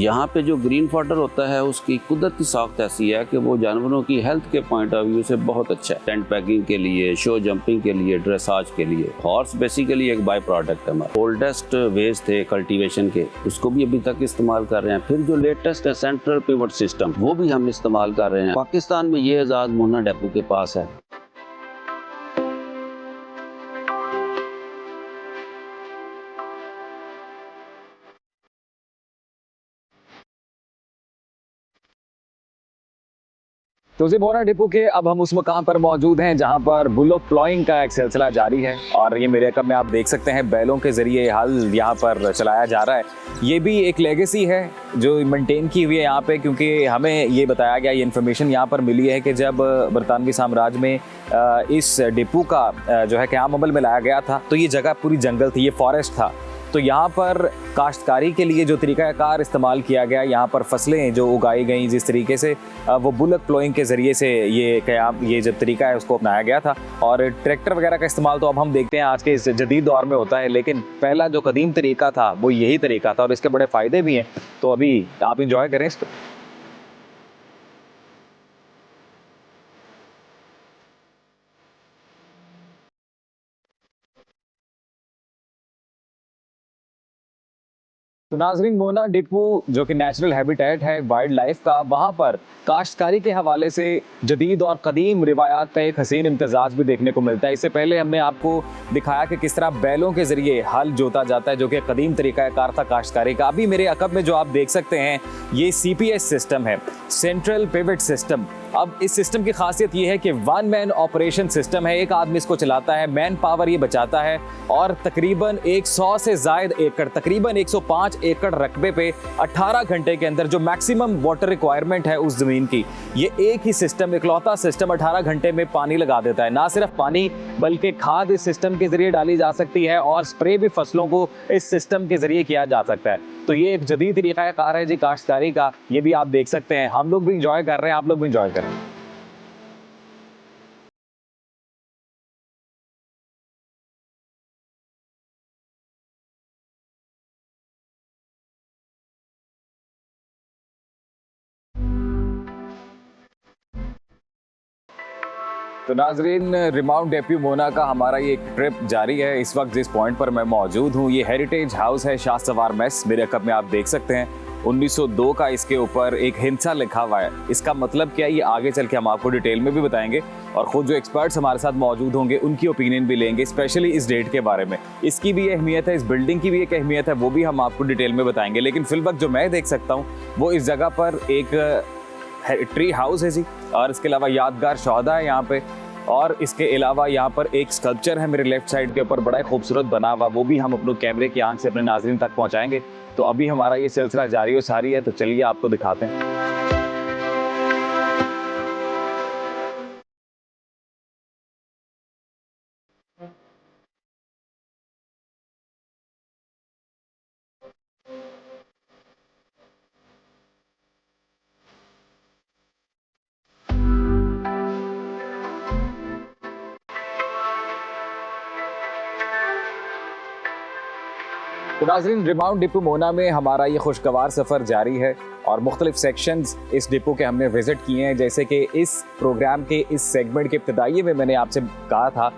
यहाँ पे जो ग्रीन फॉडर होता है उसकी कुदरती साख्त ऐसी है कि वो जानवरों की हेल्थ के पॉइंट ऑफ व्यू से बहुत अच्छा है। टेंट पैकिंग के लिए, शो जंपिंग के लिए, ड्रेसाज के लिए। हॉर्स बेसिकली एक बाय प्रोडक्ट है हमारा। ओल्डेस्ट वेज थे कल्टीवेशन के, उसको भी अभी तक इस्तेमाल कर रहे हैं। फिर जो लेटेस्ट है सेंट्रल पिवट सिस्टम, वो भी हम इस्तेमाल कर रहे हैं। पाकिस्तान में ये आज़ाद मोना डेपो के पास है। तो मोना डिपो के अब हम उस मकाम पर मौजूद हैं जहां पर बुलोक प्लॉइंग का एक सिलसिला जारी है। और ये मेरे कप में आप देख सकते हैं बैलों के जरिए हल यहाँ पर चलाया जा रहा है। ये भी एक लेगेसी है जो मेंटेन की हुई है यहाँ पे, क्योंकि हमें ये बताया गया, ये इन्फॉर्मेशन यहाँ पर मिली है कि जब बरतानवी साम्राज्य में इस डिपो का जो है क़याम अमल में लाया गया था तो ये जगह पूरी जंगल थी, ये फॉरेस्ट था। तो यहाँ पर काश्तकारी के लिए जो तरीक़ाकार इस्तेमाल किया गया, यहाँ पर फसलें जो उगाई गई जिस तरीके से, वो बुलक प्लोइंग के ज़रिए से ये जो तरीका है उसको अपनाया गया था। और ट्रैक्टर वगैरह का इस्तेमाल तो अब हम देखते हैं आज के इस जदीद दौर में होता है, लेकिन पहला जो कदीम तरीका था वो यही तरीका था और इसके बड़े फ़ायदे भी हैं। तो अभी आप इंजॉय करें इसको। तो नाजरीन, मोना डिपो जो कि नेचुरल हैबिटेट है वाइल्ड लाइफ का, वहाँ पर काश्तकारी के हवाले से जदीद और कदीम रिवायात का एक हसीन इम्तजाज भी देखने को मिलता है। इससे पहले हमने आपको दिखाया कि किस तरह बैलों के ज़रिए हल जोता जाता है, जो कि कदीम तरीक़ाकार था काश्तकारी का। अभी मेरे अकब में जो आप देख सकते हैं ये CPS सिस्टम है, सेंट्रल पिवट सिस्टम। अब इस सिस्टम की खासियत ये है कि वन मैन ऑपरेशन सिस्टम है, एक आदमी इसको चलाता है, मैन पावर ये बचाता है। और तकरीबन 100 से ज़ायद एकड़, तकरीबन 105 एकड़ रकबे पे 18 घंटे के अंदर जो मैक्सिमम वाटर रिक्वायरमेंट है उस ज़मीन की, ये एक ही सिस्टम, इकलौता सिस्टम 18 घंटे में पानी लगा देता है। ना सिर्फ पानी बल्कि खाद इस सिस्टम के ज़रिए डाली जा सकती है और स्प्रे भी फसलों को इस सिस्टम के ज़रिए किया जा सकता है। तो ये एक जदीद तरीक़ाकार है जी काश्तकारी का, ये भी आप देख सकते हैं। हम लोग भी इंजॉय कर रहे हैं, आप लोग भी इंजॉय करें। तो नाजरीन, रिमाउंट डेप्यू मोना का हमारा ये ट्रिप जारी है। इस वक्त जिस पॉइंट पर मैं मौजूद हूँ ये हेरिटेज हाउस है, शाह सवार मेस। मेरे कप में आप देख सकते हैं 1902 का इसके ऊपर एक हिंसा लिखा हुआ है। इसका मतलब क्या है ये आगे चल के हम आपको डिटेल में भी बताएंगे और ख़ुद जो एक्सपर्ट्स हमारे साथ मौजूद होंगे उनकी ओपिनियन भी लेंगे, स्पेशली इस डेट के बारे में। इसकी भी अहमियत है, इस बिल्डिंग की भी एक अहमियत है, वो भी हम आपको डिटेल में बताएंगे। लेकिन फिल वक्त जो मैं देख सकता हूँ वो इस जगह पर एक ट्री हाउस है जी, और इसके अलावा यादगार शौहदा है यहाँ पे। और इसके अलावा यहाँ पर एक स्कल्पचर है मेरे लेफ्ट साइड के ऊपर, बड़ा ही खूबसूरत बना हुआ, वो भी हम अपने कैमरे की आंख से अपने नाज़रीन तक पहुँचाएंगे। तो अभी हमारा ये सिलसिला जारी और सारी है, तो चलिए आपको दिखाते हैं। तो नाज़रीन, रिमाउंट डिपो मोना में हमारा ये खुशगवार सफ़र जारी है और मुख्तलिफ सेक्शंस इस डिपो के हमने विज़िट किए हैं। जैसे कि इस प्रोग्राम के इस सेगमेंट के इब्तदाई में मैंने आपसे कहा था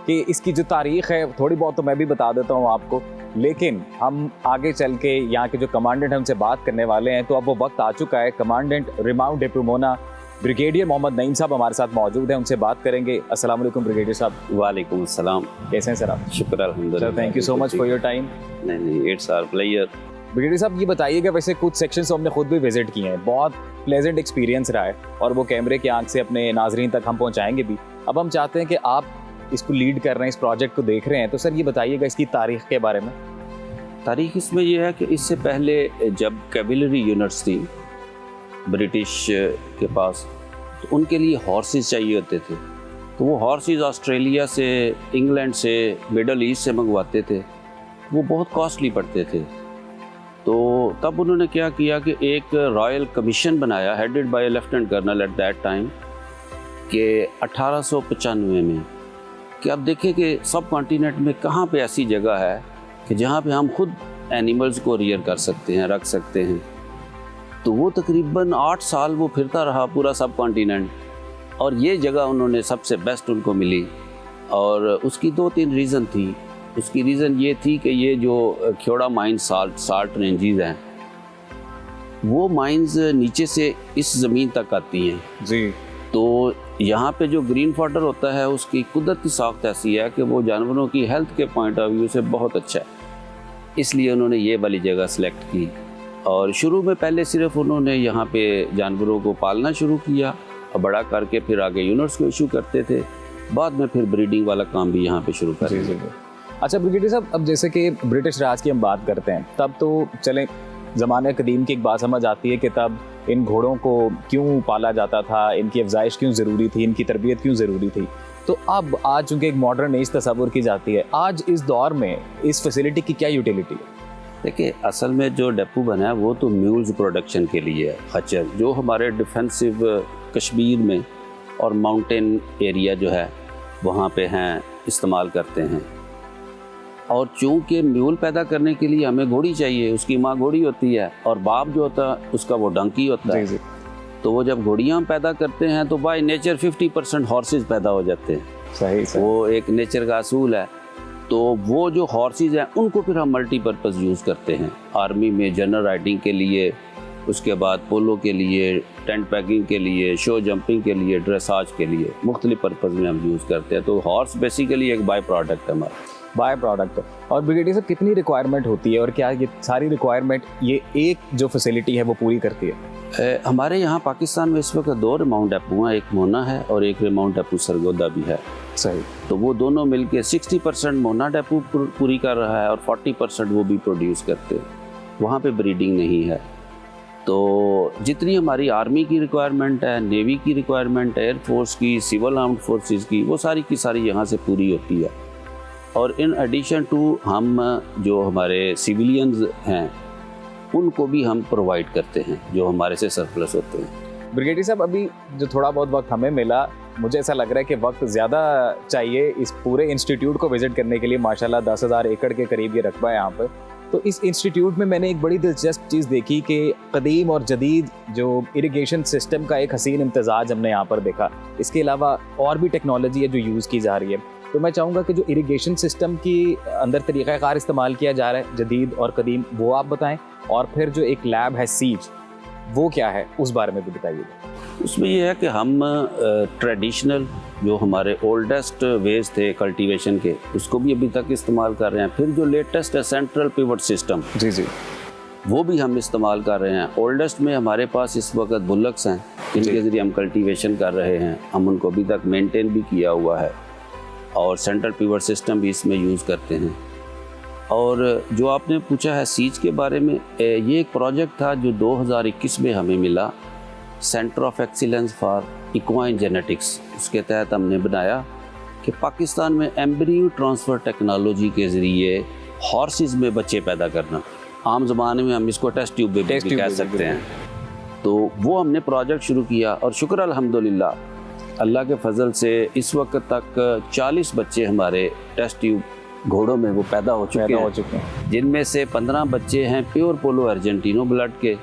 कि इसकी जो तारीख़ है थोड़ी बहुत तो मैं भी बता देता हूँ आपको, लेकिन हम आगे चल के यहाँ के जो कमांडेंट हमसे बात करने वाले हैं, तो अब वो वक्त आ चुका है। Commandant remount depot Mona brigadier Mohammad Naeem साहब हमारे साथ मौजूद हैं, उनसे बात करेंगे। अस्सलाम वालेकुम ब्रिगेडियर साहब। वालेकुम अस्सलाम। कैसे हैं सर आप? शुक्र अल्हम्दुलिल्लाह। Sir thank you so much for your time. नहीं, इट्स आवर प्लेजर। ब्रिगेडियर साहब ये बताइएगा, वैसे कुछ सेक्शंस हमने खुद भी विजिट किए हैं, बहुत प्लेजेंट एक्सपीरियंस रहा है और वो कैमरे की आंख से अपने नाजरीन तक हम पहुंचाएंगे भी। अब हम चाहते हैं कि आप इसको लीड कर रहे हैं, इस प्रोजेक्ट को देख रहे हैं, तो सर ये बताइएगा इसकी तारीख के बारे में। तारीख इसमें यह है कि इससे पहले जब कैवलरी यूनिट्स थी ब्रिटिश के पास, तो उनके लिए हॉर्सेस चाहिए होते थे। तो वो हॉर्सेस ऑस्ट्रेलिया से, इंग्लैंड से, मिडल ईस्ट से मंगवाते थे, वो बहुत कॉस्टली पड़ते थे। तो तब उन्होंने क्या किया कि एक रॉयल कमीशन बनाया, headed by lieutenant colonel at that time, के 1895 में, कि अब देखें कि सब कॉन्टिनेंट में कहाँ पे ऐसी जगह है कि जहाँ पे हम खुद एनिमल्स को रियर कर सकते हैं, रख सकते हैं। तो वो तकरीबन 8 साल वो फिरता रहा पूरा सब कॉन्टिनेंट, और ये जगह उन्होंने सबसे बेस्ट उनको मिली। और उसकी 2-3 रीज़न थी। उसकी रीज़न ये थी कि ये जो ख्योड़ा माइन साल्ट रेंजेस हैं, वो माइंस नीचे से इस ज़मीन तक आती हैं जी। तो यहाँ पे जो ग्रीन वाटर होता है उसकी कुदरती साख्त ऐसी है कि वो जानवरों की हेल्थ के पॉइंट ऑफ व्यू से बहुत अच्छा है, इसलिए उन्होंने ये वाली जगह सेलेक्ट की। और शुरू में पहले सिर्फ उन्होंने यहाँ पे जानवरों को पालना शुरू किया और बड़ा करके फिर आगे यूनिट्स को इशू करते थे, बाद में फिर ब्रीडिंग वाला काम भी यहाँ पे शुरू कर दिया। अच्छा ब्रिगेडियर साहब, अब जैसे कि ब्रिटिश राज की हम बात करते हैं, तब तो चलें ज़माने कदीम की एक बात समझ आती है कि तब इन घोड़ों को क्यों पाला जाता था, इनकी अफजाइश क्यों ज़रूरी थी, इनकी तरबियत क्यों ज़रूरी थी। तो अब आज चूँकि एक मॉडर्न एज तस्वुर की जाती है, आज इस दौर में इस फैसिलिटी की क्या यूटिलिटी है? देखिए, असल में जो डेपो बना है वो तो म्यूल्स प्रोडक्शन के लिए है, खच्चर, जो हमारे डिफेंसिव कश्मीर में और माउंटेन एरिया जो है वहाँ पे हैं, इस्तेमाल करते हैं। और चूँकि म्यूल पैदा करने के लिए हमें घोड़ी चाहिए, उसकी माँ घोड़ी होती है और बाप जो होता है उसका वो डंकी होता है। तो वो जब घोड़ियाँ हम पैदा करते हैं तो बाय नेचर 50% हॉर्सेस पैदा हो जाते हैं। सही। वो एक नेचर का असूल है। तो वो जो हॉर्सेस हैं उनको फिर हम मल्टीपर्पज़ यूज़ करते हैं, आर्मी में जनरल राइडिंग के लिए, उसके बाद पोलो के लिए, टेंट पैकिंग के लिए, शो जंपिंग के लिए, ड्रेसाज के लिए, मुख्तलिफ पर्पज़ में हम यूज़ करते हैं। तो हॉर्स बेसिकली एक बाय प्रोडक्ट है हमारा। By product. और ब्रिगेडियर साहब, कितनी रिक्वायरमेंट होती है और क्या ये सारी रिक्वायरमेंट ये एक जो फैसिलिटी है वो पूरी करती है? हमारे यहाँ पाकिस्तान में इस वक्त 2 रिमाउंट डेपो हैं, एक मोना है और एक रिमाउंट डेपो सरगोदा भी है। सही। तो वो दोनों मिलके 60% मोना डेपो पूरी कर रहा है और 40% वो भी प्रोड्यूस करते हैं। वहाँ पे ब्रीडिंग नहीं है। तो जितनी हमारी आर्मी की रिक्वायरमेंट है, नेवी की रिक्वायरमेंट है, एयरफोर्स की, सिविल आर्म्ड फोर्सेस की, वो सारी की सारी यहाँ से पूरी होती है। और इन एडिशन टू हम जो हमारे सिविलियंस हैं उनको भी हम प्रोवाइड करते हैं जो हमारे से सरप्लस होते हैं। ब्रिगेडियर साहब, अभी जो थोड़ा बहुत वक्त हमें मिला, मुझे ऐसा लग रहा है कि वक्त ज़्यादा चाहिए इस पूरे इंस्टीट्यूट को विज़िट करने के लिए। माशाल्लाह 10,000 एकड़ के करीब ये रकबा है यहाँ पर। तो इस इंस्टीट्यूट में मैंने एक बड़ी दिलचस्प चीज़ देखी कि कदीम और जदीद जो इरिगेशन सिस्टम का एक हसीन इम्तजाज हमने यहाँ पर देखा। इसके अलावा और भी टेक्नोलॉजी है जो यूज़ की जा रही है। तो मैं चाहूँगा कि जो इरिगेशन सिस्टम की अंदर तरीक़ाकार इस्तेमाल किया जा रहा है जदीद और कदीम, वो आप बताएं। और फिर जो एक लैब है सीज, वो क्या है, उस बारे में भी बताइए। उसमें ये है कि हम ट्रेडिशनल जो हमारे ओल्डेस्ट वेज थे कल्टीवेशन के, उसको भी अभी तक इस्तेमाल कर रहे हैं। फिर जो लेटेस्ट है सेंट्रल पिवट सिस्टम, जी, वो भी हम इस्तेमाल कर रहे हैं। ओल्डेस्ट में हमारे पास इस वक्त बुल्लक्स हैं, जिनके ज़रिए हम कल्टीवेशन कर रहे हैं। हम उनको अभी तक मेंटेन भी किया हुआ है और सेंट्रल पिवट सिस्टम भी इसमें यूज़ करते हैं। और जो आपने पूछा है सीज के बारे में, ये एक प्रोजेक्ट था जो 2021 में हमें मिला, centre of excellence for equine genetics. उसके तहत हमने बनाया कि पाकिस्तान में एम्ब्रियो ट्रांसफ़र टेक्नोलॉजी के ज़रिए हॉर्सेस में बच्चे पैदा करना, आम ज़माने में हम इसको टेस्ट ट्यूब बेबी भी कह सकते हैं। तो वो हमने प्रोजेक्ट शुरू किया और शुक्र अल्हम्दुलिल्लाह अल्लाह के फजल से इस वक्त तक 40 बच्चे हमारे टेस्ट ट्यूब घोड़ों में वो पैदा हो चुके हैं, जिनमें से 15 बच्चे हैं प्योर पोलो अर्जेंटिनो ब्लड के,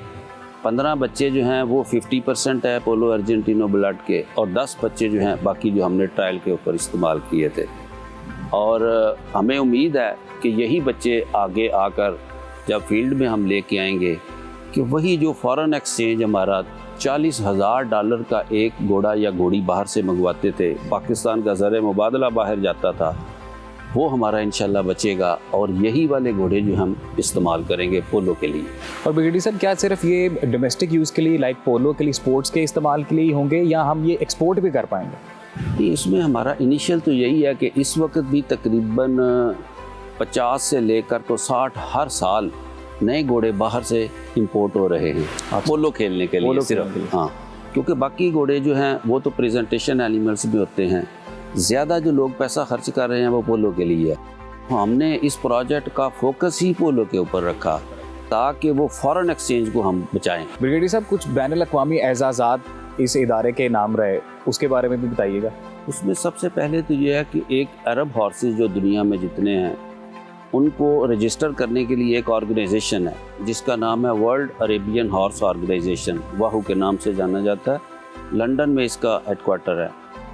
15 बच्चे जो हैं वो 50% है पोलो अर्जेंटिनो ब्लड के, और 10 बच्चे जो हैं बाकी जो हमने ट्रायल के ऊपर इस्तेमाल किए थे। और हमें उम्मीद है कि यही बच्चे आगे आकर जब फील्ड में हम लेके आएंगे कि वही जो फॉरेन एक्सचेंज हमारा $40,000 का एक घोड़ा या घोड़ी बाहर से मंगवाते थे, पाकिस्तान का ज़र मुबादला बाहर जाता था, वो हमारा इंशाल्लाह बचेगा और यही वाले घोड़े जो हम इस्तेमाल करेंगे पोलो के लिए। और ब्रिगेडियर साहब, क्या सिर्फ ये डोमेस्टिक यूज़ के लिए लाइक पोलो के लिए, स्पोर्ट्स के इस्तेमाल के लिए होंगे या हम ये एक्सपोर्ट भी कर पाएंगे? इसमें हमारा इनिशियल तो यही है कि इस वक्त भी तकरीबन 50 से लेकर तो 60 हर साल नए घोड़े बाहर से इंपोर्ट हो रहे हैं पोलो खेलने के लिए सिर्फ। हाँ, क्योंकि बाकी घोड़े जो हैं वो तो प्रेजेंटेशन एनिमल्स भी होते हैं। ज़्यादा जो लोग पैसा खर्च कर रहे हैं वो पोलो के लिए है। हमने इस प्रोजेक्ट का फोकस ही पोलो के ऊपर रखा ताकि वो फॉरेन एक्सचेंज को हम बचाएं। ब्रिगेडियर साहब, कुछ बैनुल-अक़वामी एजाज़ात इस इदारे के नाम रहे, उसके बारे में भी बताइएगा। उसमें सबसे पहले तो ये है कि एक अरब हॉर्सेस जो दुनिया में जितने हैं उनको रजिस्टर करने के लिए एक ऑर्गेनाइजेशन है जिसका नाम है वर्ल्ड अरेबियन हॉर्स ऑर्गेनाइजेशन, वाहू के नाम से जाना जाता है। लंदन में इसका हेडक्वार्टर है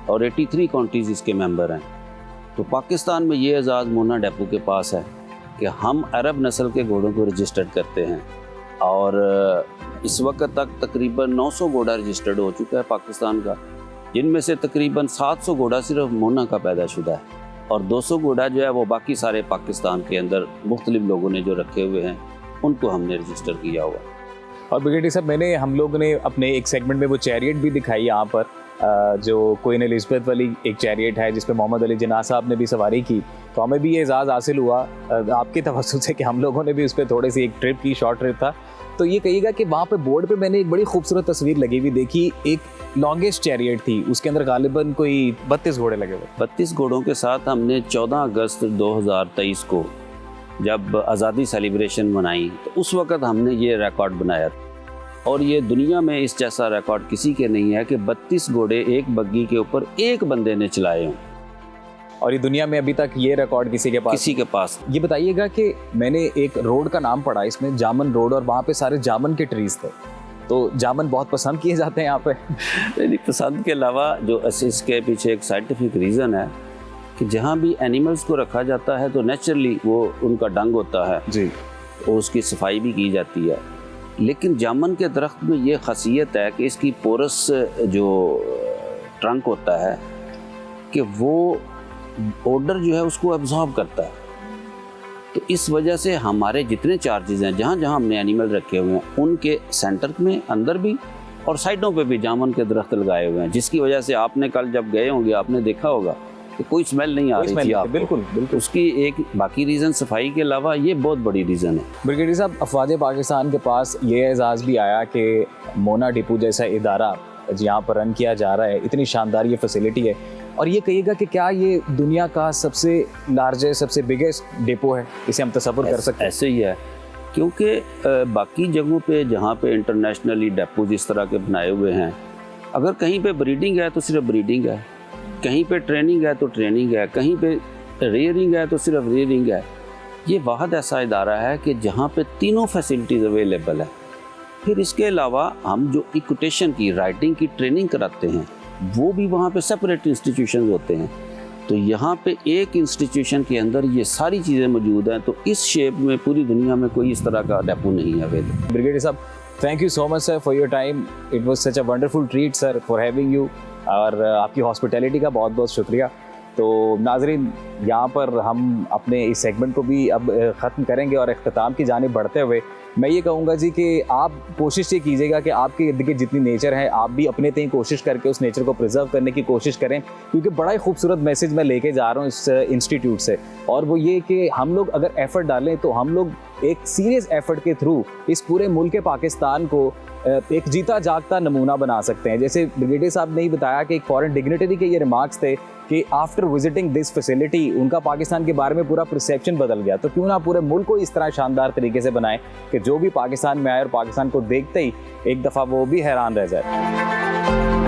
और 83 काउंटीज़ इसके मेंबर हैं। तो पाकिस्तान में ये एजाज़ मोना डेपो के पास है कि हम अरब नस्ल के घोड़ों को रजिस्टर्ड करते हैं और इस वक्त तक तकरीबन 900 घोड़ा रजिस्टर्ड हो चुका है पाकिस्तान का, जिनमें से तकरीबन 700 घोड़ा सिर्फ मोना का पैदाशुदा है और 200 घोड़ा जो है वो बाकी सारे पाकिस्तान के अंदर मुख्तलिफ लोगों ने जो रखे हुए हैं उनको हमने रजिस्टर किया हुआ। और ब्रिगेडियर साहब, हम लोगों ने अपने एक सेगमेंट में वो चैरियट भी दिखाई यहाँ पर, जो क्वीन एलिज़ाबेथ वाली एक चैरियट है जिस पे मोहम्मद अली जिन्ना साहब ने भी सवारी की। तो हमें भी ये एजाज़ हासिल हुआ आपके तवज्जुह से कि हम लोगों ने भी उस पर थोड़ी सी एक ट्रिप की, शॉर्ट ट्रिप था। तो ये कहिएगा कि वहाँ पे बोर्ड पे मैंने एक बड़ी खूबसूरत तस्वीर लगी हुई देखी, एक लॉन्गेस्ट चैरियट थी, उसके अंदर गालिबन कोई 32 घोड़े लगे हुए। 32 घोड़ों के साथ हमने 14 अगस्त 2023 को जब आज़ादी सेलिब्रेशन मनाई तो उस वक़्त हमने ये रिकॉर्ड बनाया और ये दुनिया में इस जैसा रिकॉर्ड किसी के नहीं है कि 32 घोड़े एक बग्गी के ऊपर एक बंदे ने चलाए हों। और ये दुनिया में अभी तक ये रिकॉर्ड किसी के पास। ये बताइएगा कि मैंने एक रोड का नाम पढ़ा इसमें, जामन रोड, और वहाँ पे सारे जामन के ट्रीज थे। तो जामन बहुत पसंद किए जाते हैं यहाँ पे। नहीं, पसंद के अलावा जो इसके पीछे एक साइंटिफिक रीज़न है कि जहाँ भी एनिमल्स को रखा जाता है तो नेचुरली वो उनका डंग होता है जी, और उसकी सफाई भी की जाती है। लेकिन जामन के दरख्त में ये खासियत है कि इसकी पोरस जो ट्रंक होता है कि वो ऑर्डर जो है उसको एब्जॉर्ब करता है। तो इस वजह से हमारे जितने चार्जेस हैं जहाँ जहाँ हमने एनिमल रखे हुए हैं उनके सेंटर में अंदर भी और साइडों पे भी जामुन के दरख्त लगाए हुए हैं, जिसकी वजह से आपने कल जब गए होंगे आपने देखा होगा कि कोई स्मेल नहीं आ रही थी आपको। बिल्कुल बिल्कुल। उसकी एक बाकी रीज़न सफाई के अलावा ये बहुत बड़ी रीज़न है। ब्रिगेडियर साहब, अफवाज पाकिस्तान के पास ये एजाज़ भी आया कि मोना डिपो जैसा इदारा जहाँ पर रन किया जा रहा है, इतनी शानदार ये फैसिलिटी है, और ये कहिएगा कि क्या ये दुनिया का सबसे लार्जेस्ट, सबसे बिगेस्ट डिपो है, इसे हम तसव्वुर कर सकते हैं? ऐसे ही है, क्योंकि बाकी जगहों पे जहाँ पे इंटरनेशनली डेपोज इस तरह के बनाए हुए हैं, अगर कहीं पे ब्रीडिंग है तो सिर्फ ब्रीडिंग है, कहीं पे ट्रेनिंग है तो ट्रेनिंग है, कहीं पे रेयरिंग है तो सिर्फ रेयरिंग है। ये वाहद ऐसा इदारा है कि जहाँ पे तीनों फैसिलिटीज़ अवेलेबल है। फिर इसके अलावा हम जो इक्विटेशन की, राइटिंग की ट्रेनिंग कराते हैं वो भी वहाँ पे सेपरेट इंस्टीट्यूशन होते हैं। तो यहाँ पे एक इंस्टीट्यूशन के अंदर ये सारी चीज़ें मौजूद हैं। तो इस शेप में पूरी दुनिया में कोई इस तरह का डेपो नहीं है अवेलेबल। ब्रिगेडियर साहब, thank you so much sir for your time. It was such a wonderful treat sir for having you, और आपकी हॉस्पिटैलिटी का बहुत बहुत शुक्रिया। तो नाजरीन, यहाँ पर हम अपने इस सेगमेंट को भी अब ख़त्म करेंगे और इख्तिताम की जानिब बढ़ते हुए मैं ये कहूँगा जी कि आप कोशिश ये कीजिएगा कि आपके इर्द गिर्द जितनी नेचर है आप भी अपने तय कोशिश करके उस नेचर को प्रिजर्व करने की कोशिश करें, क्योंकि बड़ा ही खूबसूरत मैसेज मैं लेके जा रहा हूँ इस इंस्टीट्यूट से, और वो ये कि हम लोग अगर एफर्ट डालें तो हम लोग एक सीरियस एफर्ट के थ्रू इस पूरे मुल्क पाकिस्तान को एक जीता जागता नमूना बना सकते हैं। जैसे ब्रिगेडियर साहब ने ही बताया कि एक फॉरेन डिग्निटरी के ये रिमार्क्स थे कि आफ्टर विजिटिंग दिस फैसिलिटी उनका पाकिस्तान के बारे में पूरा परसेप्शन बदल गया। तो क्यों ना पूरे मुल्क को इस तरह शानदार तरीके से बनाएं कि जो भी पाकिस्तान में आए और पाकिस्तान को देखते ही एक दफ़ा वो भी हैरान रह जाए।